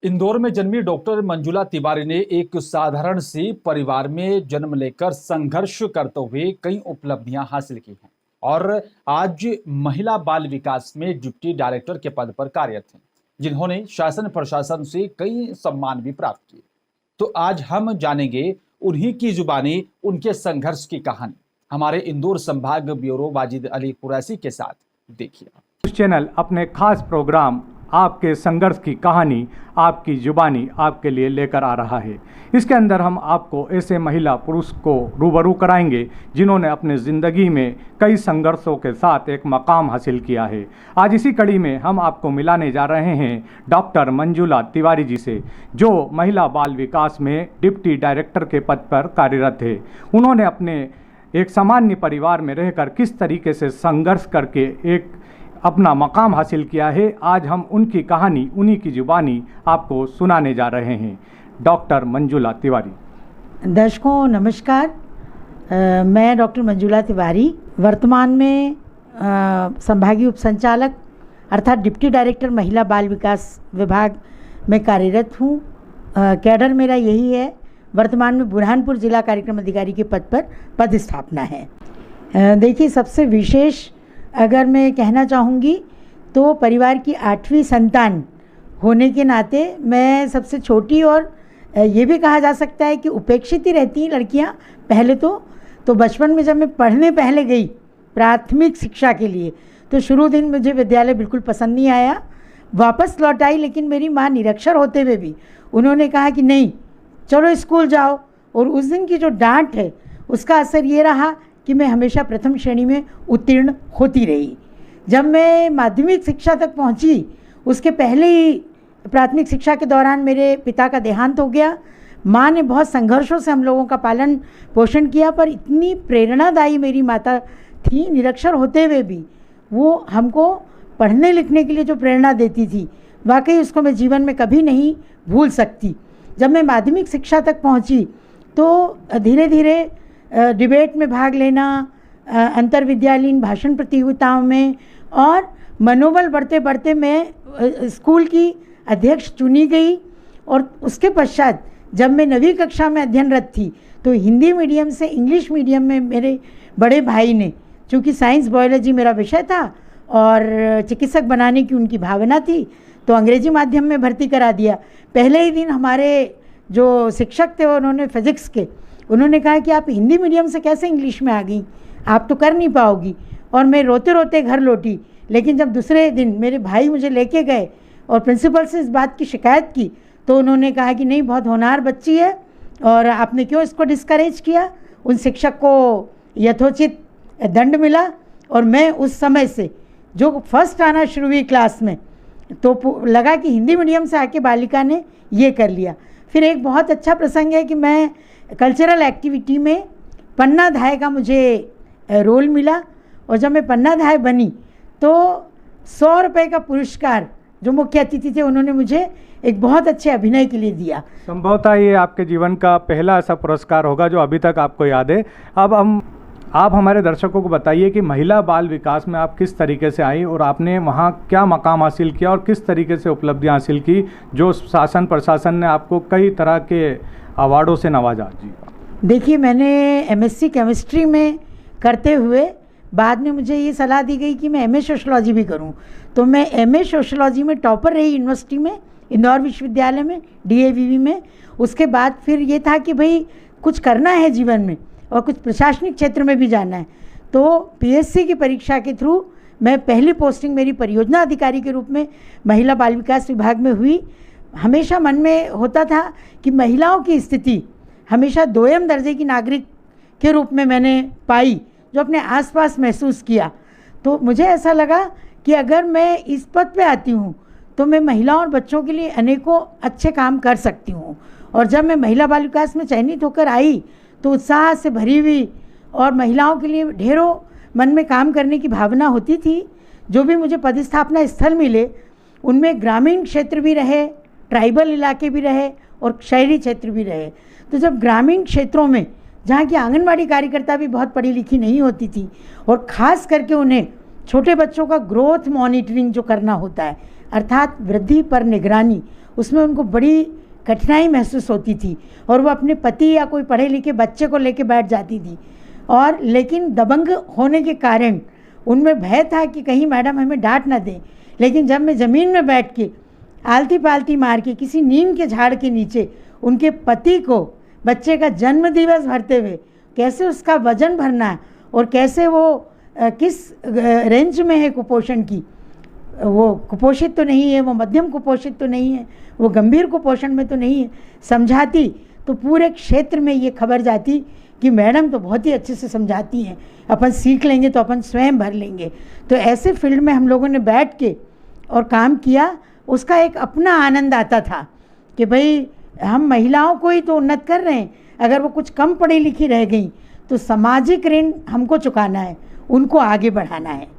इंदौर में जन्मी डॉक्टर मंजुला तिवारी ने एक साधारण सी परिवार में जन्म लेकर संघर्ष करते हुए कई उपलब्धियां हासिल की हैं और आज महिला बाल विकास में डिप्टी डायरेक्टर के पद पर कार्यरत हैं, जिन्होंने शासन प्रशासन से कई सम्मान भी प्राप्त किए। तो आज हम जानेंगे उन्हीं की जुबानी उनके संघर्ष की कहानी। हमारे इंदौर संभाग ब्यूरो वाजिद अली कुरैशी के साथ देखिए। इस चैनल अपने खास प्रोग्राम आपके संघर्ष की कहानी आपकी जुबानी आपके लिए लेकर आ रहा है। इसके अंदर हम आपको ऐसे महिला पुरुष को रूबरू कराएंगे जिन्होंने अपने ज़िंदगी में कई संघर्षों के साथ एक मकाम हासिल किया है। आज इसी कड़ी में हम आपको मिलाने जा रहे हैं डॉक्टर मंजुला तिवारी जी से, जो महिला बाल विकास में डिप्टी डायरेक्टर के पद पर कार्यरत है। उन्होंने अपने एक सामान्य परिवार में रहकर किस तरीके से संघर्ष करके एक अपना मकाम हासिल किया है, आज हम उनकी कहानी उन्हीं की जुबानी आपको सुनाने जा रहे हैं। डॉक्टर मंजुला तिवारी। दर्शकों नमस्कार। मैं डॉक्टर मंजुला तिवारी वर्तमान में संभागीय उप संचालक अर्थात डिप्टी डायरेक्टर महिला बाल विकास विभाग में कार्यरत हूँ। कैडर मेरा यही है। वर्तमान में बुरहानपुर जिला कार्यक्रम अधिकारी के पद पर पदस्थापना है। देखिए, सबसे विशेष अगर मैं कहना चाहूँगी तो परिवार की 8वीं संतान होने के नाते मैं सबसे छोटी और ये भी कहा जा सकता है कि उपेक्षित ही रहती हैं लड़कियाँ। पहले तो बचपन में जब मैं पढ़ने पहले गई प्राथमिक शिक्षा के लिए तो शुरू दिन मुझे विद्यालय बिल्कुल पसंद नहीं आया, वापस लौट आई। लेकिन मेरी माँ निरक्षर होते हुए भी उन्होंने कहा कि नहीं, चलो स्कूल जाओ। और उस दिन की जो डांट है उसका असर ये रहा कि मैं हमेशा प्रथम श्रेणी में उत्तीर्ण होती रही। जब मैं माध्यमिक शिक्षा तक पहुंची उसके पहले ही प्राथमिक शिक्षा के दौरान मेरे पिता का देहांत हो गया। माँ ने बहुत संघर्षों से हम लोगों का पालन पोषण किया, पर इतनी प्रेरणादायी मेरी माता थी, निरक्षर होते हुए भी वो हमको पढ़ने लिखने के लिए जो प्रेरणा देती थी, वाकई उसको मैं जीवन में कभी नहीं भूल सकती। जब मैं माध्यमिक शिक्षा तक पहुँची तो धीरे धीरे डिबेट में भाग लेना, अंतर विद्यालयीन भाषण प्रतियोगिताओं में, और मनोबल बढ़ते बढ़ते मैं स्कूल की अध्यक्ष चुनी गई। और उसके पश्चात जब मैं 9वीं कक्षा में अध्ययनरत थी तो हिंदी मीडियम से इंग्लिश मीडियम में मेरे बड़े भाई ने, चूँकि साइंस बायोलॉजी मेरा विषय था और चिकित्सक बनाने की उनकी भावना थी, तो अंग्रेजी माध्यम में भर्ती करा दिया। पहले ही दिन हमारे जो शिक्षक थे उन्होंने फिजिक्स के, उन्होंने कहा कि आप हिंदी मीडियम से कैसे इंग्लिश में आ गई, आप तो कर नहीं पाओगी। और मैं रोते रोते घर लौटी। लेकिन जब दूसरे दिन मेरे भाई मुझे लेके गए और प्रिंसिपल से इस बात की शिकायत की तो उन्होंने कहा कि नहीं, बहुत होनहार बच्ची है और आपने क्यों इसको डिस्करेज किया। उन शिक्षक को यथोचित दंड मिला और मैं उस समय से जो फर्स्ट आना शुरू हुई क्लास में तो लगा कि हिंदी मीडियम से आके बालिका ने ये कर लिया। फिर एक बहुत अच्छा प्रसंग है कि मैं कल्चरल एक्टिविटी में पन्नाधाय का मुझे रोल मिला, और जब मैं पन्नाधाय बनी तो 100 रुपये का पुरस्कार जो मुख्य अतिथि थे उन्होंने मुझे एक बहुत अच्छे अभिनय के लिए दिया। संभवतः ये आपके जीवन का पहला ऐसा पुरस्कार होगा जो अभी तक आपको याद है। अब आप हमारे दर्शकों को बताइए कि महिला बाल विकास में आप किस तरीके से आई और आपने वहाँ क्या मकाम हासिल किया और किस तरीके से उपलब्धियाँ हासिल की जो शासन प्रशासन ने आपको कई तरह के अवार्डों से नवाजा। जी देखिए, मैंने एमएससी केमिस्ट्री में करते हुए बाद में मुझे ये सलाह दी गई कि मैं एमए सोशलॉजी भी करूं, तो मैं एमए सोशलॉजी में टॉपर रही यूनिवर्सिटी में, इंदौर विश्वविद्यालय में, डीएवीवी में। उसके बाद फिर ये था कि भाई कुछ करना है जीवन में और कुछ प्रशासनिक क्षेत्र में भी जाना है, तो पीएससी की परीक्षा के थ्रू मैं पहली पोस्टिंग मेरी परियोजना अधिकारी के रूप में महिला बाल विकास विभाग में हुई। हमेशा मन में होता था कि महिलाओं की स्थिति हमेशा दोयम दर्जे की नागरिक के रूप में मैंने पाई, जो अपने आसपास महसूस किया। तो मुझे ऐसा लगा कि अगर मैं इस पद पे आती हूँ तो मैं महिलाओं और बच्चों के लिए अनेकों अच्छे काम कर सकती हूँ। और जब मैं महिला बाल विकास में चयनित होकर आई तो उत्साह से भरी हुई और महिलाओं के लिए ढेरों मन में काम करने की भावना होती थी। जो भी मुझे पदस्थापना स्थल मिले उनमें ग्रामीण क्षेत्र भी रहे, ट्राइबल इलाके भी रहे और शहरी क्षेत्र भी रहे। तो जब ग्रामीण क्षेत्रों में जहाँ की आंगनबाड़ी कार्यकर्ता भी बहुत पढ़ी लिखी नहीं होती थी और ख़ास करके उन्हें छोटे बच्चों का ग्रोथ मॉनिटरिंग जो करना होता है, अर्थात वृद्धि पर निगरानी, उसमें उनको बड़ी कठिनाई महसूस होती थी और वो अपने पति या कोई पढ़े लिखे बच्चे को लेके बैठ जाती थी। और लेकिन दबंग होने के कारण उनमें भय था कि कहीं मैडम हमें डांट ना दें। लेकिन जब मैं ज़मीन में बैठ के आलती पालती मार के किसी नीम के झाड़ के नीचे उनके पति को बच्चे का जन्म दिवस भरते हुए कैसे उसका वजन भरना है और कैसे वो किस रेंज में है कुपोषण की, वो कुपोषित तो नहीं है, वो मध्यम कुपोषित तो नहीं है, वो गंभीर कुपोषण में तो नहीं है, समझाती तो पूरे क्षेत्र में ये खबर जाती कि मैडम तो बहुत ही अच्छे से समझाती हैं, अपन सीख लेंगे तो अपन स्वयं भर लेंगे। तो ऐसे फील्ड में हम लोगों ने बैठ के और काम किया। उसका एक अपना आनंद आता था कि भाई हम महिलाओं को ही तो उन्नत कर रहे हैं, अगर वो कुछ कम पढ़ी लिखी रह गई तो सामाजिक ऋण हमको चुकाना है, उनको आगे बढ़ाना है।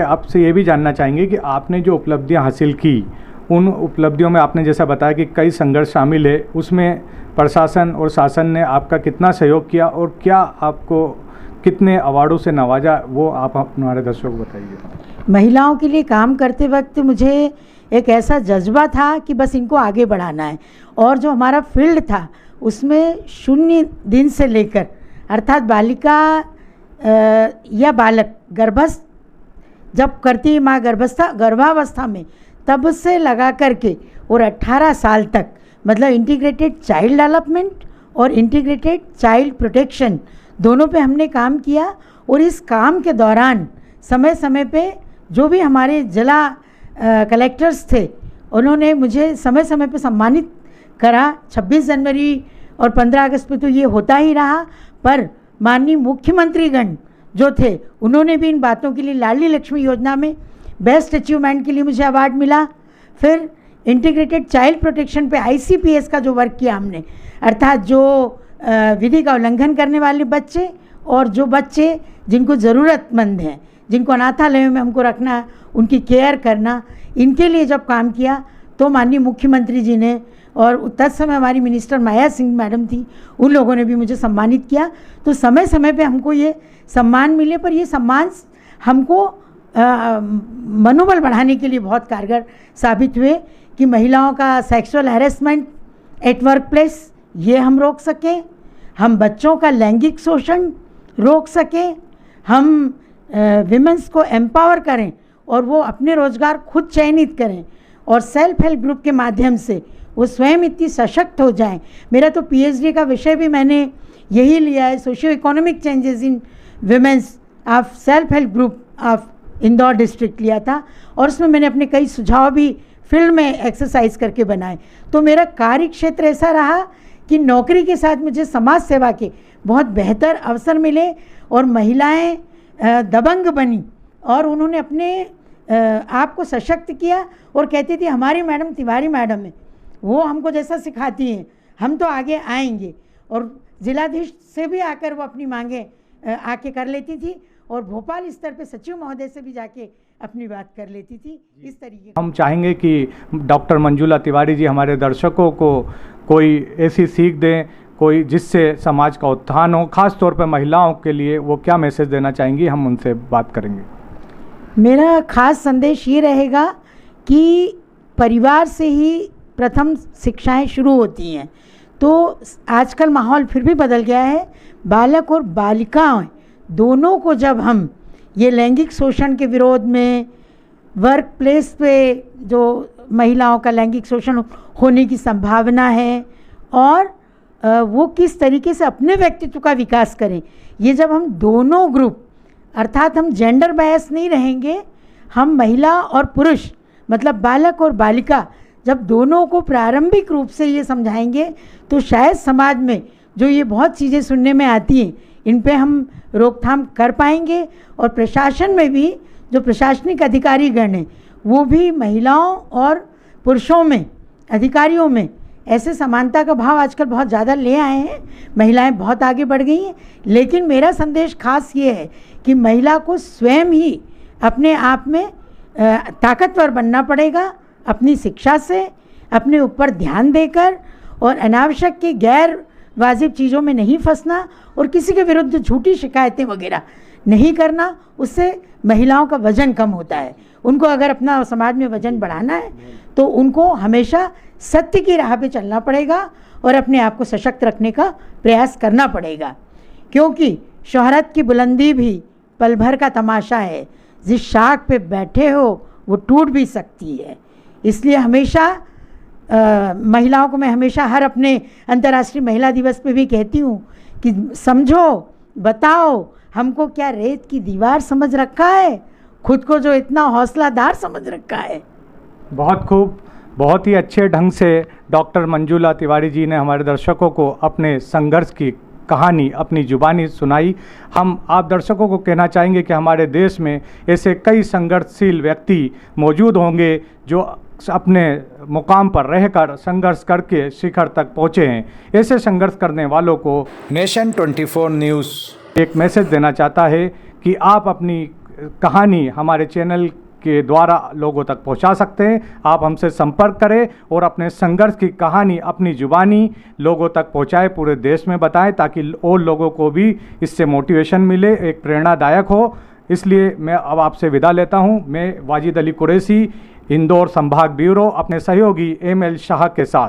आपसे ये भी जानना चाहेंगे कि आपने जो उपलब्धियां हासिल की, उन उपलब्धियों में आपने जैसा बताया कि कई संघर्ष शामिल है, उसमें प्रशासन और शासन ने आपका कितना सहयोग किया और क्या आपको कितने अवार्डों से नवाजा, वो आप हमारे दर्शकों को बताइए। महिलाओं के लिए काम करते वक्त मुझे एक ऐसा जज्बा था कि बस इनको आगे बढ़ाना है। और जो हमारा फील्ड था उसमें 0 दिन से लेकर, अर्थात बालिका या बालक गर्भस्थ जब करती माँ गर्भावस्था में, तब से लगा करके और 18 साल तक, मतलब इंटीग्रेटेड चाइल्ड डेवलपमेंट और इंटीग्रेटेड चाइल्ड प्रोटेक्शन दोनों पे हमने काम किया। और इस काम के दौरान समय समय पे जो भी हमारे जिला कलेक्टर्स थे उन्होंने मुझे समय समय पे सम्मानित करा। 26 जनवरी और 15 अगस्त पे तो ये होता ही रहा, पर माननीय मुख्यमंत्रीगण जो थे उन्होंने भी इन बातों के लिए लाडली लक्ष्मी योजना में बेस्ट अचीवमेंट के लिए मुझे अवार्ड मिला। फिर इंटीग्रेटेड चाइल्ड प्रोटेक्शन पे ICPS का जो वर्क किया हमने, अर्थात जो विधि का उल्लंघन करने वाले बच्चे और जो बच्चे जिनको ज़रूरतमंद हैं, जिनको अनाथालयों में हमको रखना है, उनकी केयर करना, इनके लिए जब काम किया तो माननीय मुख्यमंत्री जी ने और तत्समय हमारी मिनिस्टर माया सिंह मैडम थी, उन लोगों ने भी मुझे सम्मानित किया। तो समय समय पे हमको ये सम्मान मिले, पर ये सम्मान हमको मनोबल बढ़ाने के लिए बहुत कारगर साबित हुए कि महिलाओं का sexual harassment at work place ये हम रोक सकें, हम बच्चों का लैंगिक शोषण रोक सकें, हम विमेंस को एम्पावर करें और वो अपने रोज़गार खुद चयनित करें और सेल्फ हेल्प ग्रुप के माध्यम से वो स्वयं इतनी सशक्त हो जाएं। मेरा तो PhD का विषय भी मैंने यही लिया है, socio economic changes in women's of self help group of Indore district लिया था और उसमें मैंने अपने कई सुझाव भी फील्ड में एक्सरसाइज करके बनाए। तो मेरा कार्य क्षेत्र ऐसा रहा कि नौकरी के साथ मुझे समाज सेवा के बहुत बेहतर अवसर मिले और महिलाएं दबंग बनी और उन्होंने अपने आप को सशक्त किया और कहती थी हमारी मैडम तिवारी मैडम है, वो हमको जैसा सिखाती हैं हम तो आगे आएंगे। और जिलाधीश से भी आकर वो अपनी मांगे आके कर लेती थी और भोपाल स्तर पे सचिव महोदय से भी जाके अपनी बात कर लेती थी। इस तरीके हम चाहेंगे कि डॉक्टर मंजुला तिवारी जी हमारे दर्शकों को कोई ऐसी सीख दें, कोई जिससे समाज का उत्थान हो, खास तौर पर महिलाओं के लिए वो क्या मैसेज देना चाहेंगी, हम उनसे बात करेंगे। मेरा खास संदेश ये रहेगा कि परिवार से ही प्रथम शिक्षाएं शुरू होती हैं। तो आजकल माहौल फिर भी बदल गया है, बालक और बालिकाएं दोनों को जब हम ये लैंगिक शोषण के विरोध में, वर्क प्लेस पे जो महिलाओं का लैंगिक शोषण होने की संभावना है और वो किस तरीके से अपने व्यक्तित्व का विकास करें, ये जब हम दोनों ग्रुप, अर्थात हम जेंडर बायस नहीं रहेंगे, हम महिला और पुरुष मतलब बालक और बालिका जब दोनों को प्रारंभिक रूप से ये समझाएंगे तो शायद समाज में जो ये बहुत चीज़ें सुनने में आती हैं इन पे हम रोकथाम कर पाएंगे। और प्रशासन में भी जो प्रशासनिक अधिकारीगण हैं वो भी महिलाओं और पुरुषों में, अधिकारियों में ऐसे समानता का भाव आजकल बहुत ज़्यादा ले आए हैं, महिलाएं बहुत आगे बढ़ गई हैं। लेकिन मेरा संदेश खास ये है कि महिला को स्वयं ही अपने आप में ताकतवर बनना पड़ेगा, अपनी शिक्षा से, अपने ऊपर ध्यान देकर और अनावश्यक की गैर वाजिब चीज़ों में नहीं फंसना और किसी के विरुद्ध झूठी शिकायतें वगैरह नहीं करना। उससे महिलाओं का वजन कम होता है। उनको अगर अपना समाज में वजन बढ़ाना है तो उनको हमेशा सत्य की राह पे चलना पड़ेगा और अपने आप को सशक्त रखने का प्रयास करना पड़ेगा, क्योंकि शोहरत की बुलंदी भी पल भर का तमाशा है। जिस शाख पे बैठे हो वो टूट भी सकती है। इसलिए हमेशा महिलाओं को मैं हमेशा हर अपने अंतर्राष्ट्रीय महिला दिवस पे भी कहती हूँ कि समझो, बताओ, हमको क्या रेत की दीवार समझ रखा है, खुद को जो इतना हौसलादार समझ रखा है। बहुत खूब, बहुत ही अच्छे ढंग से डॉक्टर मंजुला तिवारी जी ने हमारे दर्शकों को अपने संघर्ष की कहानी अपनी जुबानी सुनाई। हम आप दर्शकों को कहना चाहेंगे कि हमारे देश में ऐसे कई संघर्षशील व्यक्ति मौजूद होंगे जो अपने मुकाम पर रहकर संघर्ष करके शिखर तक पहुँचे हैं। ऐसे संघर्ष करने वालों को नेशन 24 न्यूज़ एक मैसेज देना चाहता है कि आप अपनी कहानी हमारे चैनल के द्वारा लोगों तक पहुंचा सकते हैं। आप हमसे संपर्क करें और अपने संघर्ष की कहानी अपनी जुबानी लोगों तक पहुंचाएं, पूरे देश में बताएं, ताकि और लोगों को भी इससे मोटिवेशन मिले, एक प्रेरणादायक हो। इसलिए मैं अब आपसे विदा लेता हूं। मैं वाजिद अली कुरैशी, इंदौर संभाग ब्यूरो, अपने सहयोगी ML शाह के साथ।